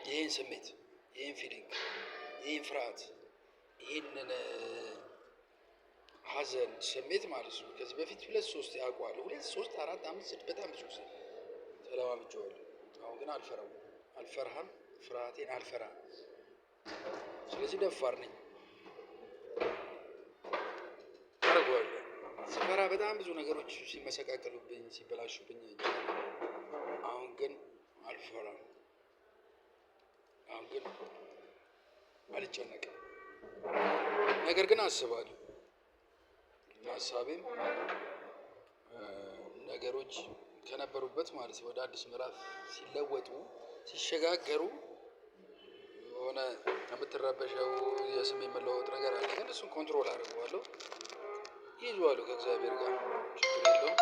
ይህን ስሜት፣ ይህን ፊሊንግ፣ ይህን ፍርሃት፣ ይህንን ሀዘን ስሜት ማለት ነው። ከዚህ በፊት 2 3 ያውቀዋለሁ 2 3 4 5 6 በጣም ብዙ ጊዜ ተለማምጄዋለሁ። አሁን ግን አልፈራም። አልፈራህም? ፍርሃቴን አልፈራም። ስለዚህ ደፋር ነኝ። አደርገዋለሁ። ስፈራ በጣም ብዙ ነገሮች ሲመሰቃቀሉብኝ ሲበላሹብኝ አሁን ግን አልፈራም። አሁን ግን አልጨነቅም። ነገር ግን አስባለሁ። ሀሳቤም ነገሮች ከነበሩበት ማለት ወደ አዲስ ምዕራፍ ሲለወጡ ሲሸጋገሩ የሆነ የምትረበሸው የስሜት መለዋወጥ ነገር አለ። ግን እሱን ኮንትሮል አደርገዋለሁ። ይዤዋለሁ ከእግዚአብሔር ጋር ችግር የለውም።